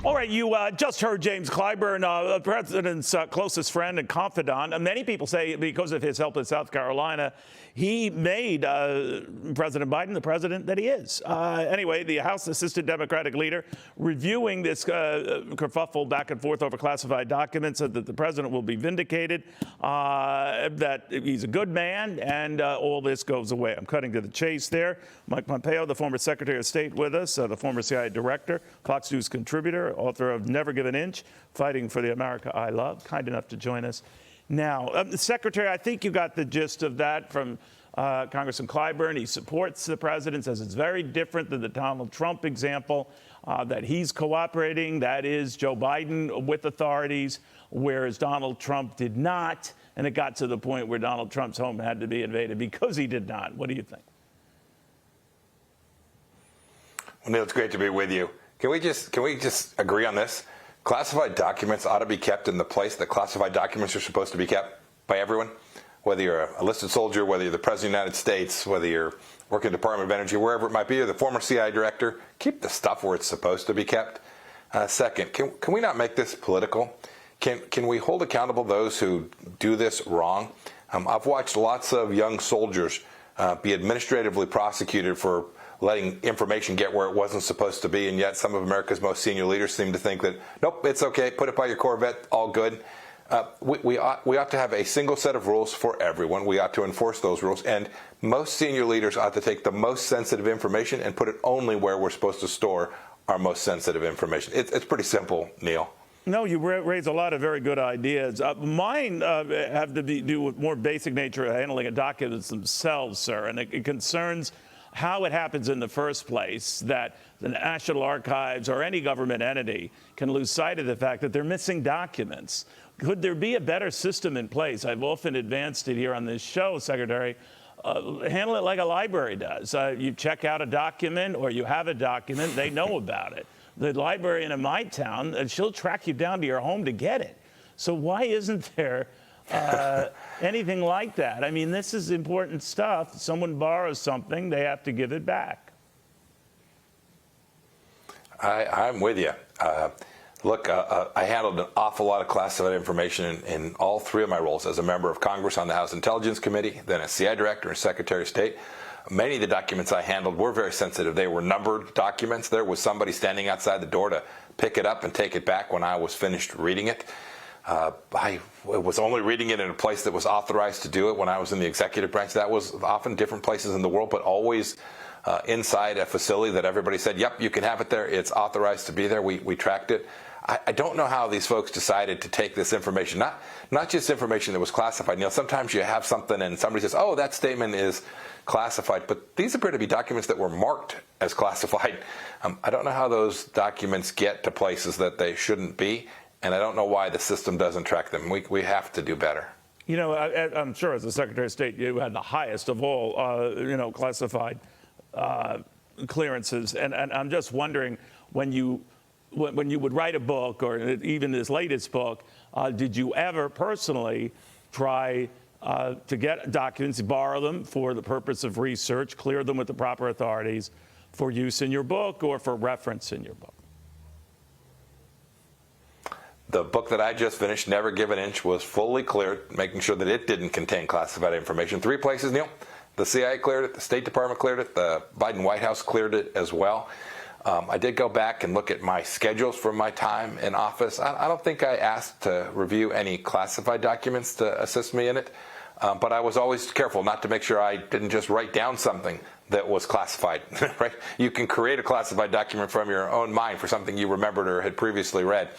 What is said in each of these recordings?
All right, you just heard James Clyburn, the president's closest friend and confidant. And many people say because of his help in South Carolina, he made President Biden the president that he is. Anyway, the House Assistant Democratic leader reviewing this kerfuffle back and forth over classified documents said that the president will be vindicated, that he's a good man, and all this goes away. I'm cutting to the chase there. Mike Pompeo, the former Secretary of State with us, the former CIA director, Fox News contributor, author of Never Give an Inch, Fighting for the America I Love, kind enough to join us. Now, Secretary, I think you got the gist of that from Congressman Clyburn. He supports the president, says it's very different than the Donald Trump example, that he's cooperating, that is Joe Biden with authorities, whereas Donald Trump did not, and it got to the point where Donald Trump's home had to be invaded because he did not. What do you think? Well, Neil, it's great to be with you. Can we just agree on this? Classified documents ought to be kept in the place that classified documents are supposed to be kept by everyone, whether you're a enlisted soldier, whether you're the President of the United States, whether you're working at the Department of Energy, wherever it might be, or the former CIA director. Keep the stuff where it's supposed to be kept. Second, can we not make this political? Can we hold accountable those who do this wrong? I've watched lots of young soldiers be administratively prosecuted for letting information get where it wasn't supposed to be, and yet some of America's most senior leaders seem to think that, nope, it's okay, put it by your Corvette, all good. We ought to have a single set of rules for everyone. We ought to enforce those rules, and most senior leaders ought to take the most sensitive information and put it only where we're supposed to store our most sensitive information. It's pretty simple, Neil. No, you raise a lot of very good ideas. Mine have to do with more basic nature of handling of documents themselves, sir, and it concerns how it happens in the first place that the National Archives or any government entity can lose sight of the fact that they're missing documents. Could there be a better system in place? I've often advanced it here on this show, Secretary. Handle it like a library does. You check out a document or you have a document, they know about it. The librarian in my town, she'll track you down to your home to get it. So why isn't there anything like that? I mean, this is important stuff. If someone borrows something, they have to give it back. I'm with you. Look, I handled an awful lot of classified information in all three of my roles as a member of Congress on the House Intelligence Committee, then as CIA Director and Secretary of State. Many of the documents I handled were very sensitive. They were numbered documents. There was somebody standing outside the door to pick it up and take it back when I was finished reading it. I was only reading it in a place that was authorized to do it when I was in the executive branch. That was often different places in the world, but always inside a facility that everybody said, yep, you can have it there. It's authorized to be there. We tracked it. I don't know how these folks decided to take this information, not just information that was classified. You know, sometimes you have something and somebody says, oh, that statement is classified, but these appear to be documents that were marked as classified. I don't know how those documents get to places that they shouldn't be, and I don't know why the system doesn't track them. We have to do better. You know, I'm sure as the Secretary of State, you had the highest of all, classified clearances, and I'm just wondering, when you would write a book, or even this latest book, did you ever personally try to get documents, borrow them for the purpose of research, clear them with the proper authorities for use in your book or for reference in your book? The book that I just finished, Never Give an Inch, was fully cleared, making sure that it didn't contain classified information. 3 places, Neil. The CIA cleared it, the State Department cleared it, the Biden White House cleared it as well. I did go back and look at my schedules from my time in office. I don't think I asked to review any classified documents to assist me in it, but I was always careful not to make sure I didn't just write down something that was classified. Right? You can create a classified document from your own mind for something you remembered or had previously read.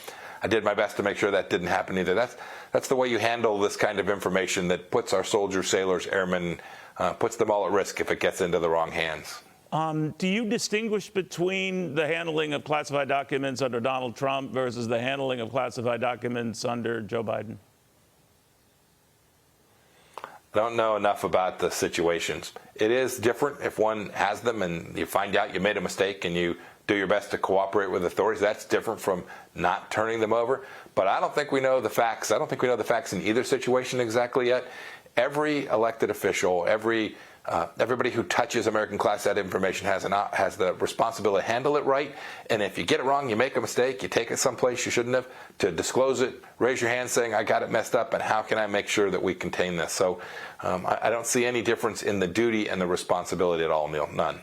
I did my best to make sure that didn't happen either. That's the way you handle this kind of information that puts our soldiers, sailors, airmen, puts them all at risk if it gets into the wrong hands. Do you distinguish between the handling of classified documents under Donald Trump versus the handling of classified documents under Joe Biden? I don't know enough about the situations. It is different if one has them and you find out you made a mistake and you do your best to cooperate with authorities. That's different from not turning them over. But I don't think we know the facts. I don't think we know the facts in either situation exactly yet. Every elected official, every Everybody who touches American classified information has the responsibility to handle it right. And if you get it wrong, you make a mistake, you take it someplace you shouldn't have, to disclose it, raise your hand saying, I got it messed up, and how can I make sure that we contain this? So I don't see any difference in the duty and the responsibility at all, Neil, none.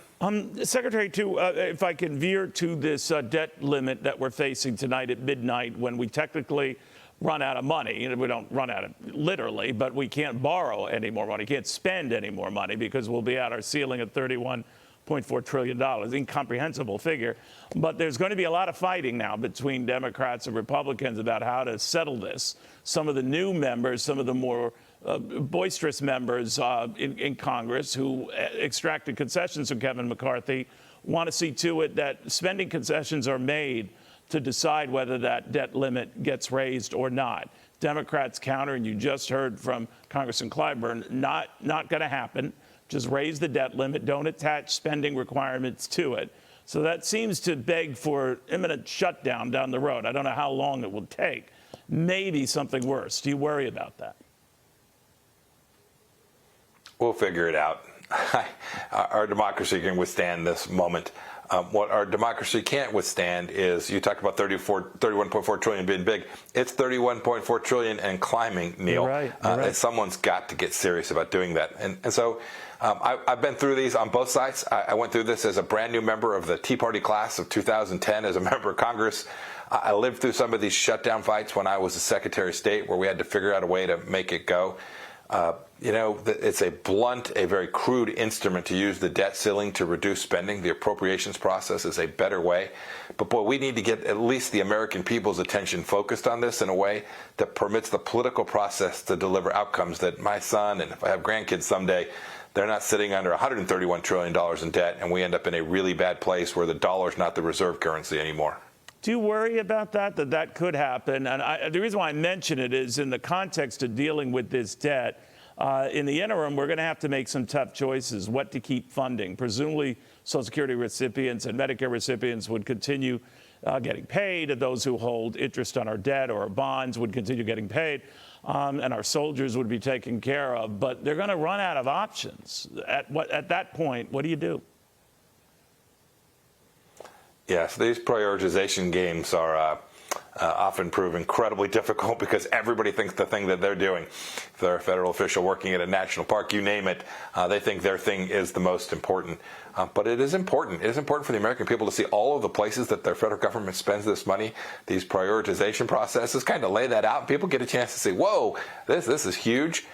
Secretary, too, if I can veer to this debt limit that we're facing tonight at midnight, when we technically run out of money. We don't run out of literally, but we can't borrow any more money, can't spend any more money, because we'll be at our ceiling at $31.4 trillion, incomprehensible figure. But there's going to be a lot of fighting now between Democrats and Republicans about how to settle this. Some of the new members, some of the more boisterous members in Congress who extracted concessions from Kevin McCarthy want to see to it that spending concessions are made to decide whether that debt limit gets raised or not. Democrats counter, and you just heard from Congressman Clyburn, not going to happen. Just raise the debt limit. Don't attach spending requirements to it. So that seems to beg for imminent shutdown down the road. I don't know how long it will take. Maybe something worse. Do you worry about that? We'll figure it out. Our democracy can withstand this moment. What our democracy can't withstand is, you talked about 31.4 trillion being big. It's 31.4 trillion and climbing, Neil. You're right. And someone's got to get serious about doing that. And so I've been through these on both sides. I went through this as a brand new member of the Tea Party class of 2010 as a member of Congress. I lived through some of these shutdown fights when I was the Secretary of State, where we had to figure out a way to make it go. It's a blunt, a very crude instrument to use the debt ceiling to reduce spending. The appropriations process is a better way. But boy, we need to get at least the American people's attention focused on this in a way that permits the political process to deliver outcomes that my son, and if I have grandkids someday, they're not sitting under $131 trillion in debt, and we end up in a really bad place where the dollar's not the reserve currency anymore. Do you worry about that could happen? And the reason why I mention it is in the context of dealing with this debt. In the interim, we're going to have to make some tough choices, what to keep funding. Presumably, Social Security recipients and Medicare recipients would continue getting paid, and those who hold interest on our debt or our bonds would continue getting paid, and our soldiers would be taken care of. But they're going to run out of options. At that point, what do you do? Yes, these prioritization games are often prove incredibly difficult because everybody thinks the thing that they're doing. If they're a federal official working at a national park, you name it, they think their thing is the most important. But it is important. It is important for the American people to see all of the places that their federal government spends this money. These prioritization processes kind of lay that out, and people get a chance to see, whoa, this is huge.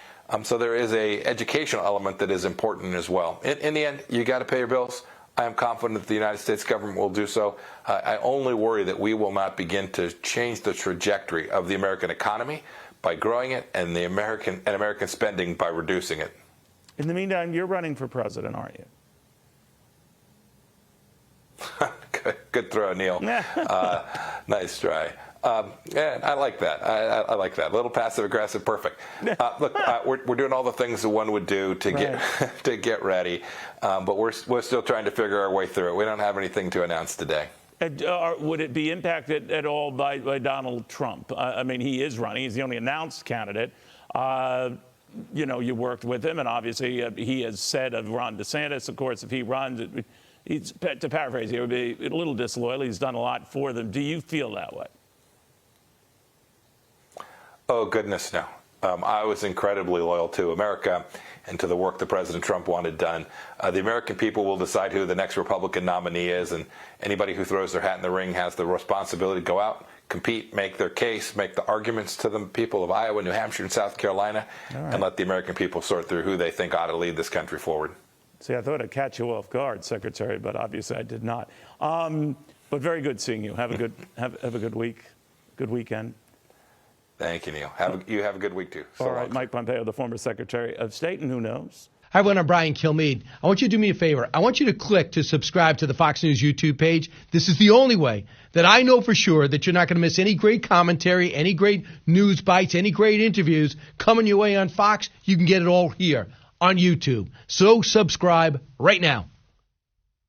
So there is a educational element that is important as well. In the end, you got to pay your bills. I am confident that the United States government will do so. I only worry that we will not begin to change the trajectory of the American economy by growing it, and the American spending by reducing it. In the meantime, you're running for president, aren't you? Good throw, Neil. Nice try. Yeah, I like that. I like that. A little passive aggressive, perfect. Look, we're doing all the things that one would do to get ready, but we're still trying to figure our way through it. We don't have anything to announce today. Would it be impacted at all by Donald Trump? I mean, he is running. He's the only announced candidate. You worked with him, and obviously he has said of Ron DeSantis, of course, if he runs, to paraphrase, he would be a little disloyal. He's done a lot for them. Do you feel that way? Oh, goodness, no. I was incredibly loyal to America and to the work that President Trump wanted done. The American people will decide who the next Republican nominee is, and anybody who throws their hat in the ring has the responsibility to go out, compete, make their case, make the arguments to the people of Iowa, New Hampshire, and South Carolina, and let the American people sort through who they think ought to lead this country forward. See, I thought I'd catch you off guard, Secretary, but obviously I did not. But very good seeing you. Have a good week, good weekend. Thank you, Neil. You have a good week, too. So all right, Mike Pompeo, the former Secretary of State, and who knows? Hi, everyone. I'm Brian Kilmeade. I want you to do me a favor. I want you to click to subscribe to the Fox News YouTube page. This is the only way that I know for sure that you're not going to miss any great commentary, any great news bites, any great interviews coming your way on Fox. You can get it all here on YouTube. So subscribe right now.